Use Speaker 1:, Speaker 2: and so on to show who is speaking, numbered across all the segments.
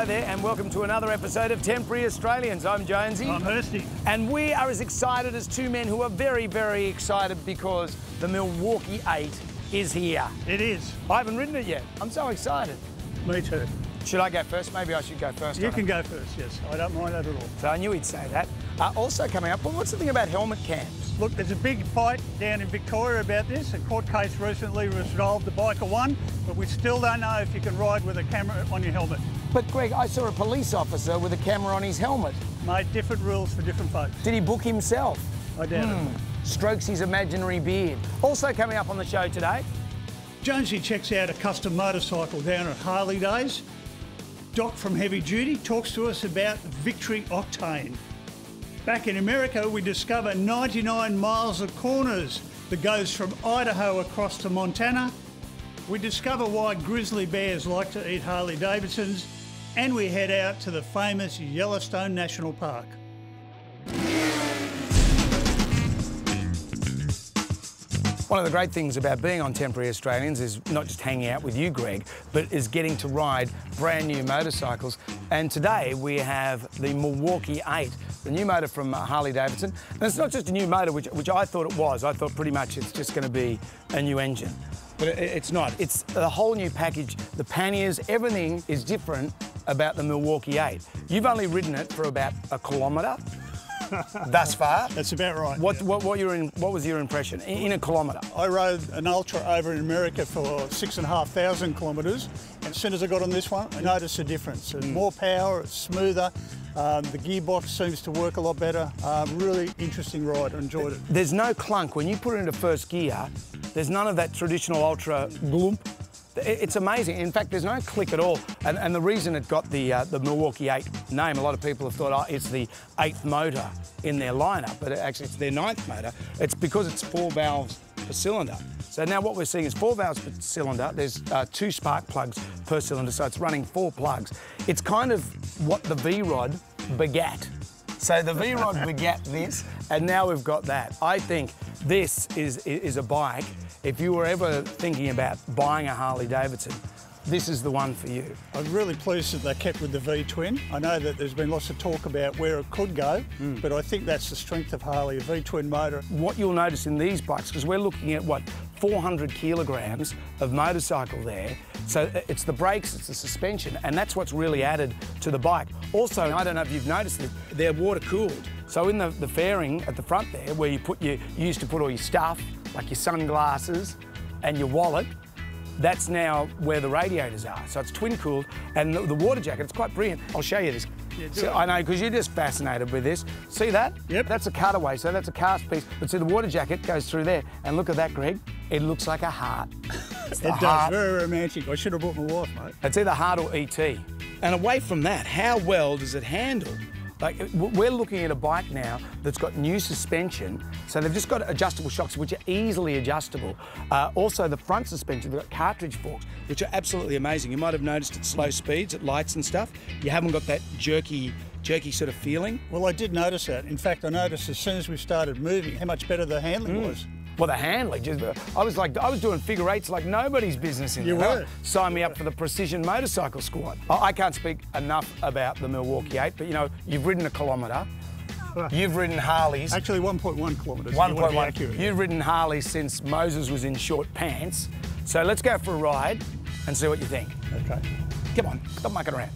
Speaker 1: there, and welcome to another episode of Temporary Australians. I'm Jonesy.
Speaker 2: I'm Hirsty.
Speaker 1: And we are as excited as two men who are very, very excited because the Milwaukee Eight is here.
Speaker 2: It is.
Speaker 1: I haven't ridden it yet. I'm so excited.
Speaker 2: Me too.
Speaker 1: Should I go first? Maybe I should go first.
Speaker 2: You can go first, yes. I don't mind that at all.
Speaker 1: So I knew he'd say that. Also coming up, well, what's the thing about helmet cams?
Speaker 2: Look, there's a big fight down in Victoria about this. A court case recently resolved the biker won, but we still don't know if you can ride with a camera on your helmet.
Speaker 1: But Greg, I saw a police officer with a camera on his helmet.
Speaker 2: Made different rules for different folks.
Speaker 1: Did he book himself?
Speaker 2: I doubt it.
Speaker 1: Strokes his imaginary beard. Also coming up on the show today,
Speaker 2: Jonesy checks out a custom motorcycle down at Harley Days. Doc from Heavy Duty talks to us about Victory Octane. Back in America, we discover 99 miles of corners that goes from Idaho across to Montana. We discover why grizzly bears like to eat Harley Davidsons, and we head out to the famous Yellowstone National Park.
Speaker 1: one of the great things about being on Temporary Australians is not just hanging out with you, Greg, but is getting to ride brand new motorcycles. And today we have the Milwaukee Eight, the new motor from Harley Davidson. And it's not just a new motor, which I thought it was. I thought pretty much it's just going to be a new engine. But it's not. It's a whole new package. The panniers, everything is different about the Milwaukee Eight. You've only ridden it for about a kilometre thus far.
Speaker 2: That's about right.
Speaker 1: What was your impression in a kilometre?
Speaker 2: I rode an Ultra over in America for 6,500 kilometres, and as soon as I got on this one, I noticed a difference. It's more power, it's smoother, the gearbox seems to work a lot better. Really interesting ride, I enjoyed it.
Speaker 1: There's no clunk. When you put it into first gear, there's none of that traditional Ultra gloomp. It's amazing. In fact, there's no click at all. And the reason it got the Milwaukee 8 name, a lot of people have thought, oh, it's the 8th motor in their lineup, but actually it's their 9th motor. It's because it's 4 valves per cylinder. So now what we're seeing is 4 valves per cylinder. There's 2 spark plugs per cylinder, so it's running 4 plugs. It's kind of what the V-Rod begat. So the V-Rod begat this, and now we've got that. I think this is a bike. If you were ever thinking about buying a Harley Davidson, this is the one for you.
Speaker 2: I'm really pleased that they kept with the V-twin. I know that there's been lots of talk about where it could go, but I think that's the strength of Harley, a V-twin motor.
Speaker 1: What you'll notice in these bikes, because we're looking at, what, 400 kilograms of motorcycle there, so it's the brakes, it's the suspension, and that's what's really added to the bike. Also, I don't know if you've noticed it, they're water cooled. So in the fairing at the front there, where you used to put all your stuff, like your sunglasses and your wallet, that's now where the radiators are. So it's twin cooled, and the water jacket, it's quite brilliant. I'll show you this.
Speaker 2: Yeah,
Speaker 1: so, I know, because you're just fascinated with this. See that?
Speaker 2: Yep.
Speaker 1: That's a cutaway, so that's a cast piece. But see, the water jacket goes through there, and look at that, Greg. It looks like a heart.
Speaker 2: It does, very romantic. I should have brought my wife, mate.
Speaker 1: It's either heart or ET. And away from that, how well does it handle? Like, we're looking at a bike now that's got new suspension, so they've just got adjustable shocks, which are easily adjustable. Also, the front suspension, they've got cartridge forks, which are absolutely amazing. You might have noticed at slow speeds, at lights and stuff, you haven't got that jerky sort of feeling.
Speaker 2: Well, I did notice that. In fact, I noticed as soon as we started moving how much better the handling was.
Speaker 1: Well, the handling, I was doing figure eights like nobody's business in there.
Speaker 2: You were.
Speaker 1: Sign me up for the Precision Motorcycle Squad. I can't speak enough about the Milwaukee 8, but you know, you've ridden a kilometre. You've ridden Harleys.
Speaker 2: Actually, 1.1 kilometres.
Speaker 1: 1.1. You've ridden Harleys since Moses was in short pants. So let's go for a ride and see what you think.
Speaker 2: Okay.
Speaker 1: Come on, stop mucking around.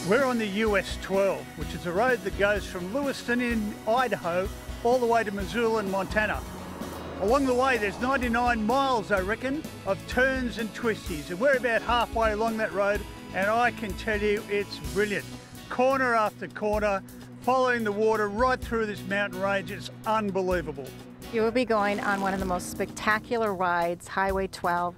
Speaker 2: We're on the US 12, which is a road that goes from Lewiston in Idaho all the way to Missoula in Montana. Along the way, there's 99 miles, I reckon, of turns and twisties, and we're about halfway along that road, and I can tell you it's brilliant. Corner after corner, following the water right through this mountain range, it's unbelievable.
Speaker 3: You will be going on one of the most spectacular rides, Highway 12,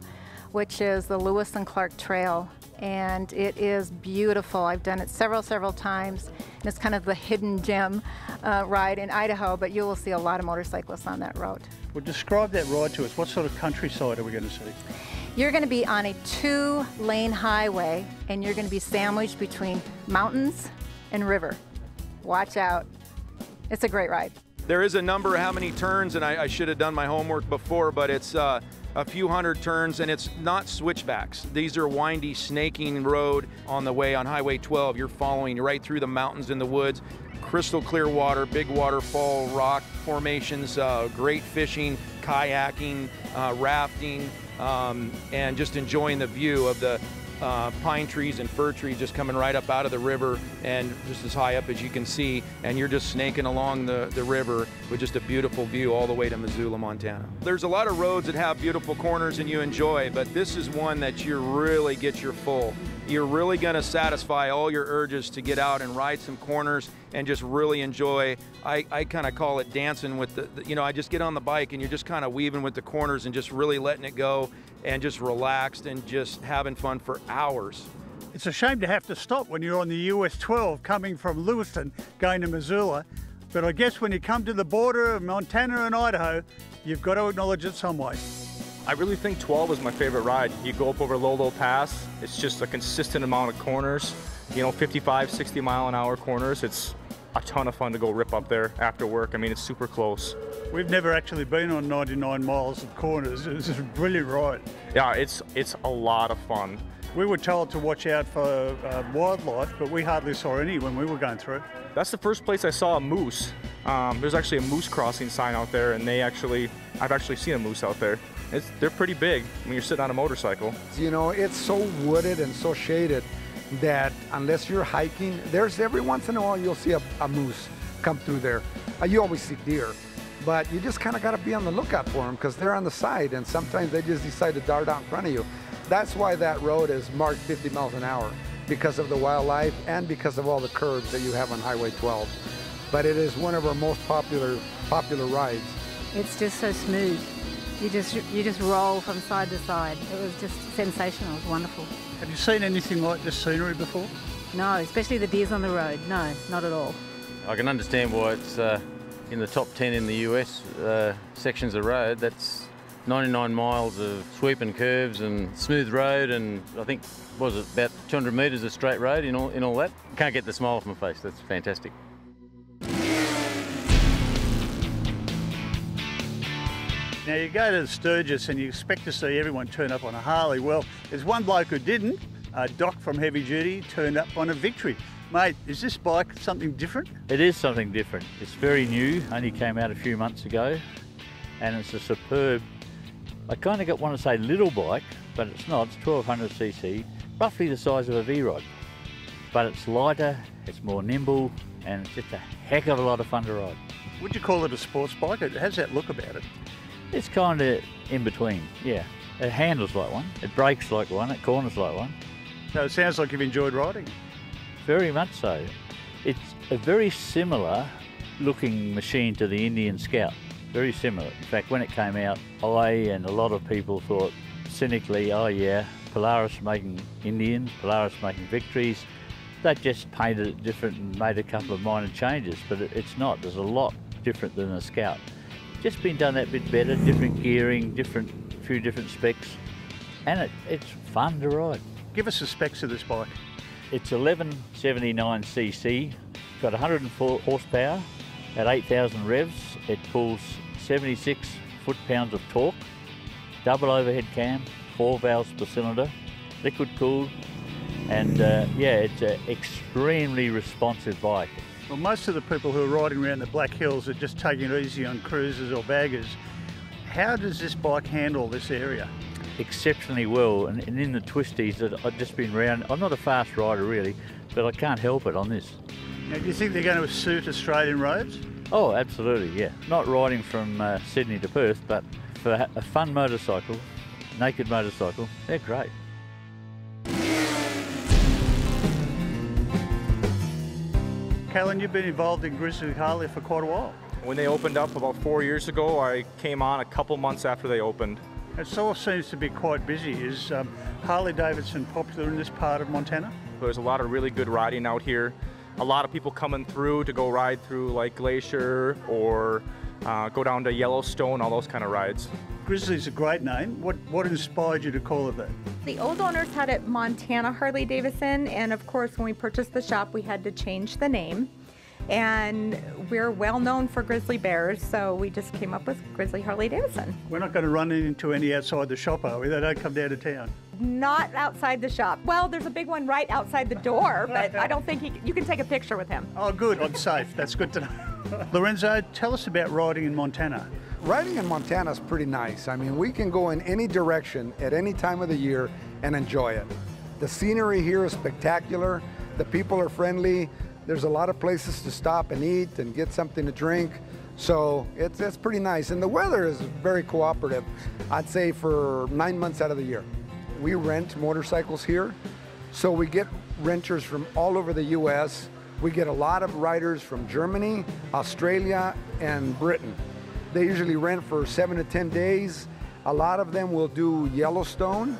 Speaker 3: which is the Lewis and Clark Trail. And it is beautiful. I've done it several times. And it's kind of the hidden gem ride in Idaho, but you will see a lot of motorcyclists on that road.
Speaker 2: Well, describe that ride to us. What sort of countryside are we going to see?
Speaker 3: You're going to be on a 2-lane highway, and you're going to be sandwiched between mountains and river. Watch out. It's a great ride.
Speaker 4: There is a number of how many turns, and I should have done my homework before, but it's a few hundred turns, and it's not switchbacks. These are windy, snaking road on the way on Highway 12. You're following right through the mountains and the woods. Crystal clear water, big waterfall, rock formations, great fishing, kayaking, rafting, and just enjoying the view of the pine trees and fir trees just coming right up out of the river and just as high up as you can see, and you're just snaking along the river with just a beautiful view all the way to Missoula, Montana. There's a lot of roads that have beautiful corners and you enjoy, but this is one that you really get your full. You're really going to satisfy all your urges to get out and ride some corners and just really enjoy. I kind of call it dancing with the, I just get on the bike and you're just kind of weaving with the corners and just really letting it go and just relaxed and just having fun for hours.
Speaker 2: It's a shame to have to stop when you're on the US 12 coming from Lewiston going to Missoula, but I guess when you come to the border of Montana and Idaho, you've got to acknowledge it some way.
Speaker 5: I really think 12 is my favorite ride. You go up over Lolo Pass, it's just a consistent amount of corners, 55, 60 mile an hour corners. It's a ton of fun to go rip up there after work. I mean, it's super close.
Speaker 2: We've never actually been on 99 miles of corners. It's a brilliant ride.
Speaker 5: Yeah, it's a lot of fun.
Speaker 2: We were told to watch out for wildlife, but we hardly saw any when we were going through.
Speaker 5: That's the first place I saw a moose. There's actually a moose crossing sign out there, and I've actually seen a moose out there. They're pretty big when you're sitting on a motorcycle.
Speaker 6: It's so wooded and so shaded that unless you're hiking, there's every once in a while you'll see a moose come through there. You always see deer, but you just kind of got to be on the lookout for them because they're on the side and sometimes they just decide to dart out in front of you. That's why that road is marked 50 miles an hour, because of the wildlife and because of all the curves that you have on Highway 12. But it is one of our most popular rides.
Speaker 3: It's just so smooth. You just roll from side to side. It was just sensational. It was wonderful.
Speaker 2: Have you seen anything like this scenery before?
Speaker 3: No, especially the deers on the road. No, not at all.
Speaker 7: I can understand why it's in the top 10 in the US sections of road. That's 99 miles of sweeping curves and smooth road, and I think, what was it, about 200 metres of straight road in all that. Can't get the smile off my face. That's fantastic.
Speaker 2: Now you go to Sturgis and you expect to see everyone turn up on a Harley. Well, there's one bloke who didn't. Doc from Heavy Duty turned up on a Victory. Mate, is this bike something different?
Speaker 8: It is something different. It's very new, only came out a few months ago, and it's a superb, I kind of want to say little bike, but it's not. It's 1200cc, roughly the size of a V-Rod. But it's lighter, it's more nimble, and it's just a heck of a lot of fun to ride.
Speaker 2: Would you call it a sports bike? It has that look about it.
Speaker 8: It's kind of in between, yeah. It handles like one, it brakes like one, it corners like one.
Speaker 2: So it sounds like you've enjoyed riding.
Speaker 8: Very much so. It's a very similar looking machine to the Indian Scout. Very similar. In fact, when it came out, I and a lot of people thought cynically, oh yeah, Polaris making Indians, Polaris making Victories. They just painted it different and made a couple of minor changes, but it's not. There's a lot different than a Scout. Just been done that bit better, different gearing, few different specs, and it's fun to ride.
Speaker 2: Give us the specs of this bike.
Speaker 8: It's 1179cc, got 104 horsepower at 8,000 revs. It pulls 76 foot-pounds of torque, double overhead cam, 4 valves per cylinder, liquid cooled, and yeah, it's an extremely responsive bike.
Speaker 2: Well, most of the people who are riding around the Black Hills are just taking it easy on cruisers or baggers. How does this bike handle this area?
Speaker 8: Exceptionally well, and in the twisties that I've just been around, I'm not a fast rider really, but I can't help it on this.
Speaker 2: Now, do you think they're going to suit Australian roads?
Speaker 8: Oh, absolutely, yeah. Not riding from Sydney to Perth, but for a fun motorcycle, naked motorcycle, they're great.
Speaker 2: Callan, you've been involved in Grizzly Harley for quite a while.
Speaker 5: When they opened up about 4 years ago, I came on a couple months after they opened.
Speaker 2: It sort of seems to be quite busy. Is Harley Davidson popular in this part of Montana?
Speaker 5: There's a lot of really good riding out here. A lot of people coming through to go ride through like Glacier or go down to Yellowstone, all those kind of rides.
Speaker 2: Grizzly's a great name. What inspired you to call it that?
Speaker 9: The old owners had it Montana Harley Davidson, and of course when we purchased the shop we had to change the name. And we're well known for grizzly bears, so we just came up with Grizzly Harley Davidson.
Speaker 2: We're not going to run into any outside the shop, are we? They don't come down to town.
Speaker 9: Not outside the shop. Well, there's a big one right outside the door, but I don't think you can take a picture with him.
Speaker 2: Oh, good. I'm safe. That's good to know. Lorenzo, tell us about riding in Montana.
Speaker 6: Riding in Montana is pretty nice. I mean, we can go in any direction at any time of the year and enjoy it. The scenery here is spectacular. The people are friendly. There's a lot of places to stop and eat and get something to drink. So it's pretty nice. And the weather is very cooperative, I'd say, for 9 months out of the year. We rent motorcycles here. So we get renters from all over the US. We get a lot of riders from Germany, Australia, and Britain. They usually rent for 7 to 10 days. A lot of them will do Yellowstone,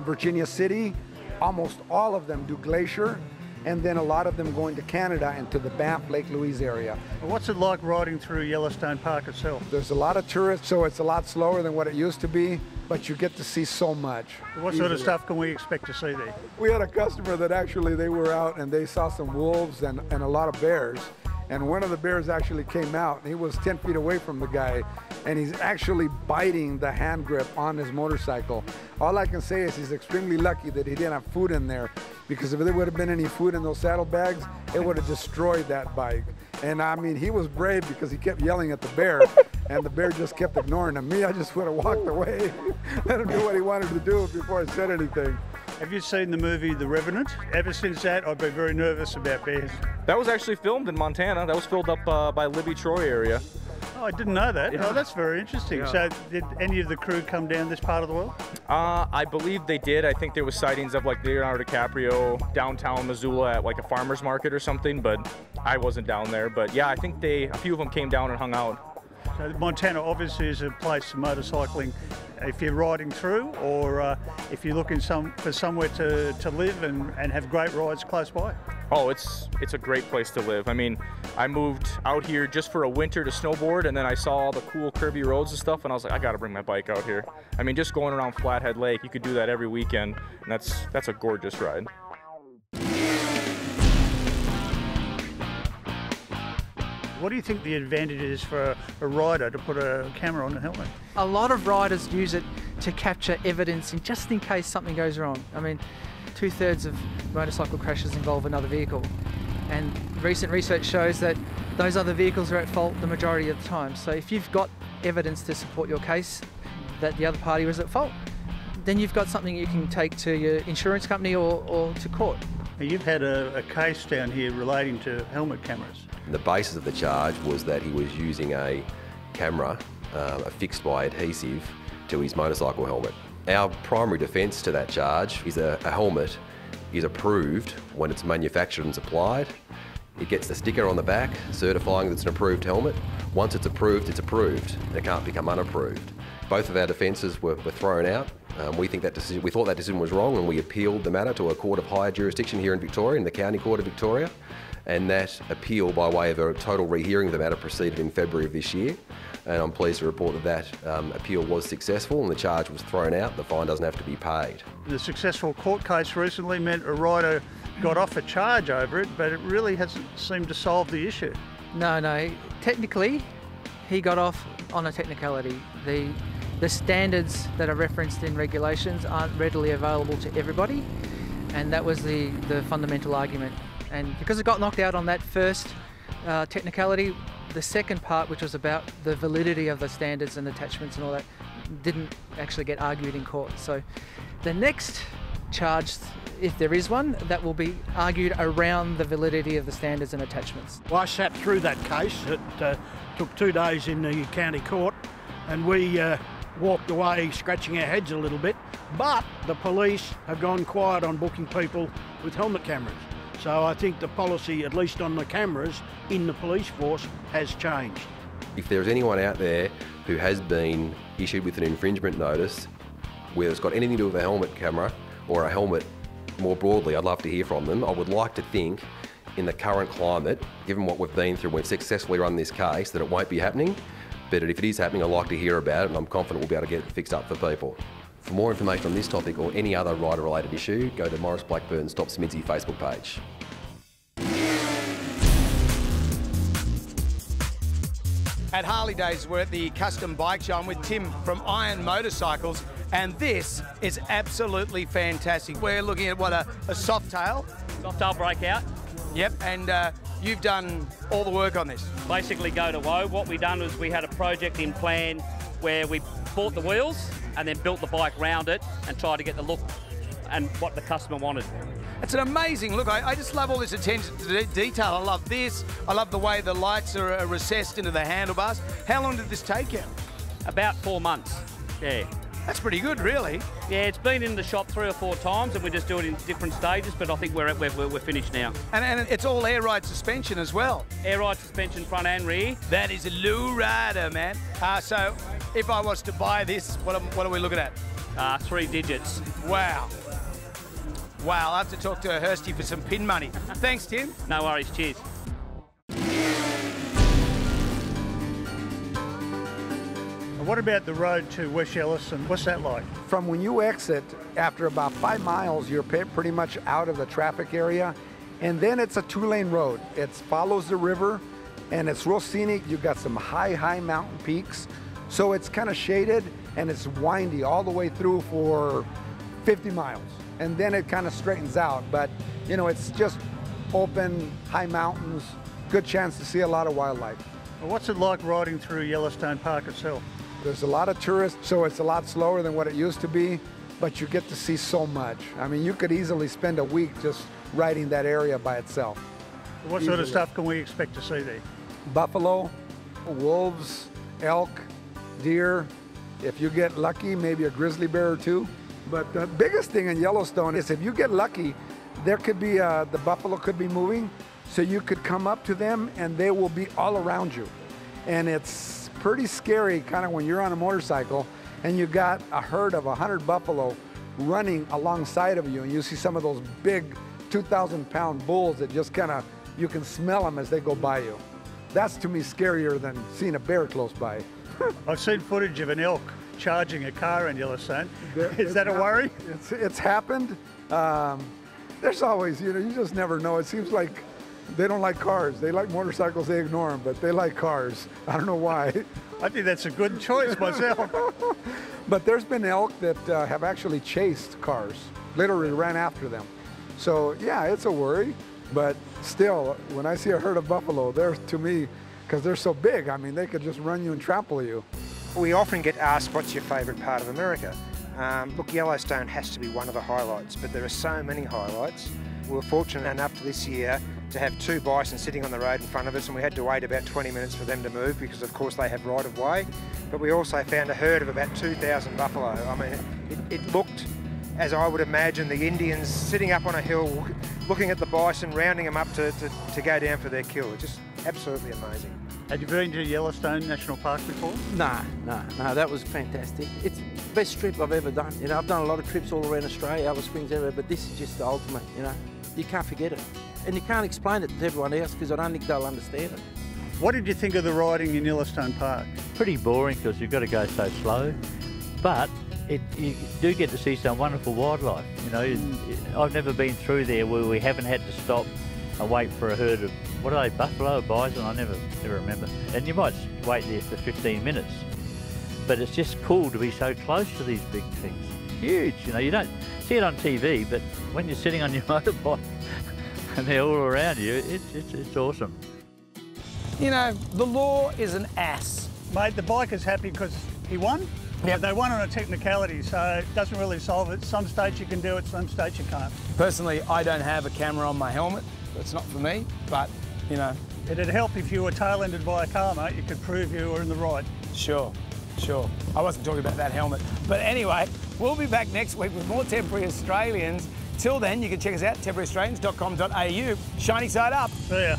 Speaker 6: Virginia City. Almost all of them do Glacier. And then a lot of them going to Canada and to the Banff, Lake Louise area.
Speaker 2: What's it like riding through Yellowstone Park itself?
Speaker 6: There's a lot of tourists, so it's a lot slower than what it used to be, but you get to see so much.
Speaker 2: What sort of stuff can we expect to see there?
Speaker 6: We had a customer that actually, they were out and they saw some wolves and a lot of bears. And one of the bears actually came out, and he was 10 feet away from the guy, and he's actually biting the hand grip on his motorcycle. All I can say is he's extremely lucky that he didn't have food in there, because if there would have been any food in those saddlebags, it would have destroyed that bike. And I mean, he was brave because he kept yelling at the bear, and the bear just kept ignoring him. Me, I just would have walked away, let him do what he wanted to do before I said anything.
Speaker 2: Have you seen the movie The Revenant? Ever since that, I've been very nervous about bears.
Speaker 5: That was actually filmed in Montana. That was filmed up by Libby, Troy area.
Speaker 2: Oh, I didn't know that.
Speaker 5: Yeah.
Speaker 2: Oh, that's very interesting.
Speaker 5: Yeah.
Speaker 2: So did any of the crew come down this part of the world?
Speaker 5: I believe they did. I think there was sightings of like Leonardo DiCaprio downtown Missoula at like a farmer's market or something, but I wasn't down there. But yeah, I think a few of them came down and hung out.
Speaker 2: So Montana obviously is a place for motorcycling if you're riding through, or if you're looking for somewhere to live and have great rides close by.
Speaker 5: Oh, it's a great place to live. I mean, I moved out here just for a winter to snowboard, and then I saw all the cool curvy roads and stuff, and I was like, I gotta bring my bike out here. I mean, just going around Flathead Lake, you could do that every weekend, and that's a gorgeous ride.
Speaker 2: What do you think the advantage is for a rider to put a camera on the helmet?
Speaker 10: A lot of riders use it to capture evidence and just in case something goes wrong. I mean, 2/3 of motorcycle crashes involve another vehicle, and recent research shows that those other vehicles are at fault the majority of the time. So if you've got evidence to support your case that the other party was at fault, then you've got something you can take to your insurance company or to court.
Speaker 2: You've had a case down here relating to helmet cameras.
Speaker 11: The basis of the charge was that he was using a camera affixed by adhesive to his motorcycle helmet. Our primary defence to that charge is a helmet is approved when it's manufactured and supplied. It gets the sticker on the back certifying that it's an approved helmet. Once it's approved, and it can't become unapproved. Both of our defences were thrown out. We thought that decision was wrong, and we appealed the matter to a court of higher jurisdiction here in Victoria, in the County Court of Victoria. And that appeal, by way of a total rehearing of the matter, proceeded in February of this year. And I'm pleased to report that appeal was successful and the charge was thrown out. The fine doesn't have to be paid.
Speaker 2: The successful court case recently meant a rider got off a charge over it, but it really hasn't seemed to solve the issue.
Speaker 10: No, technically he got off on a technicality. The standards that are referenced in regulations aren't readily available to everybody, and that was the fundamental argument. And because it got knocked out on that first technicality, the second part, which was about the validity of the standards and attachments and all that, didn't actually get argued in court. So the next charge, if there is one, that will be argued around the validity of the standards and attachments.
Speaker 12: Well, I sat through that case. It took 2 days in the county court, and we walked away scratching our heads a little bit. But the police have gone quiet on booking people with helmet cameras. So I think the policy, at least on the cameras in the police force, has changed.
Speaker 11: If there's anyone out there who has been issued with an infringement notice, whether it's got anything to do with a helmet camera or a helmet more broadly, I'd love to hear from them. I would like to think, in the current climate, given what we've been through, we've successfully run this case, that it won't be happening. But if it is happening, I'd like to hear about it, and I'm confident we'll be able to get it fixed up for people. For more information on this topic or any other rider-related issue, go to Morris Blackburn's Stop Smidsy Facebook page.
Speaker 1: At Harley Days, we're at the custom bike show. I'm with Tim from Iron Motorcycles, and this is absolutely fantastic. We're looking at what, a soft tail?
Speaker 13: Soft tail breakout.
Speaker 1: Yep, and you've done all the work on this.
Speaker 13: Basically go to woe. What we done was we had a project in plan where we bought the wheels and then built the bike round it and tried to get the look and what the customer wanted.
Speaker 1: It's an amazing look. I just love all this attention to detail. I love this. I love the way the lights are recessed into the handlebars. How long did this take you?
Speaker 13: About 4 months, yeah.
Speaker 1: That's pretty good, really.
Speaker 13: Yeah, it's been in the shop 3 or 4 times and we just do it in different stages, but I think we're finished now.
Speaker 1: And it's all air ride suspension as well.
Speaker 13: Air ride suspension front and rear.
Speaker 1: That is a low rider, man. So if I was to buy this, what are we looking at?
Speaker 13: 3 digits.
Speaker 1: Wow. Wow, I'll have to talk to Hirsty for some pin money. Thanks, Tim.
Speaker 13: No worries, cheers.
Speaker 2: What about the road to West Yellowstone? What's that like?
Speaker 6: From when you exit, after about 5 miles, you're pretty much out of the traffic area. And then it's a 2-lane road. It follows the river and it's real scenic. You've got some high mountain peaks. So it's kind of shaded and it's windy all the way through for 50 miles. And then it kind of straightens out. But, you know, it's just open, high mountains, good chance to see a lot of wildlife.
Speaker 2: Well, what's it like riding through Yellowstone Park itself?
Speaker 6: There's a lot of tourists, so it's a lot slower than what it used to be, but you get to see so much. I mean, you could easily spend a week just riding that area by itself.
Speaker 2: What sort of stuff can we expect to see there?
Speaker 6: Buffalo, wolves, elk, deer. If you get lucky, maybe a grizzly bear or two. But the biggest thing in Yellowstone is if you get lucky, there could be, the buffalo could be moving, so you could come up to them and they will be all around you. And it's pretty scary kind of when you're on a motorcycle and you got a herd of 100 buffalo running alongside of you and you see some of those big 2,000-pound bulls that just kind of, you can smell them as they go by you. That's to me scarier than seeing a bear close by.
Speaker 2: I've seen footage of an elk charging a car in Yellowstone. Is that a worry?
Speaker 6: It's happened. There's always, you know, you just never know. It seems like they don't like cars. They like motorcycles, they ignore them, but they like cars. I don't know why.
Speaker 2: I think that's a good choice myself.
Speaker 6: But there's been elk that have actually chased cars, literally ran after them. So yeah, it's a worry, but still, when I see a herd of buffalo, they're, to me, because they're so big, I mean, they could just run you and trample you.
Speaker 14: We often get asked, what's your favourite part of America? Look, Yellowstone has to be one of the highlights, but there are so many highlights. We were fortunate enough this year to have 2 bison sitting on the road in front of us, and we had to wait about 20 minutes for them to move because, of course, they have right of way. But we also found a herd of about 2,000 buffalo. I mean, it looked, as I would imagine, the Indians sitting up on a hill, looking at the bison, rounding them up to go down for their kill. It's just absolutely amazing.
Speaker 2: Had you been to Yellowstone National Park before?
Speaker 15: No, that was fantastic. It's the best trip I've ever done. You know, I've done a lot of trips all around Australia, Alice Springs everywhere, but this is just the ultimate, you know. You can't forget it. And you can't explain it to everyone else because I don't think they'll understand it.
Speaker 2: What did you think of the riding in Yellowstone Park?
Speaker 8: Pretty boring because you've got to go so slow, but you do get to see some wonderful wildlife. You know, I've never been through there where we haven't had to stop and wait for a herd of, what are they, buffalo or bison? I never remember. And you might wait there for 15 minutes, but it's just cool to be so close to these big things. Huge, you know, you don't see it on TV, but when you're sitting on your motorbike and they're all around you, it's awesome.
Speaker 1: You know, the law is an ass.
Speaker 2: Mate, the biker's happy because he won. Yeah, they won on a technicality, so it doesn't really solve it. Some states you can do it, some states you can't.
Speaker 1: Personally, I don't have a camera on my helmet. It's not for me, but, you know.
Speaker 2: It'd help if you were tail-ended by a car, mate. You could prove you were in the right.
Speaker 1: Sure. I wasn't talking about that helmet. But anyway, we'll be back next week with more Temporary Australians. Till then, you can check us out, temporaryaustralians.com.au. Shiny side up.
Speaker 2: See ya.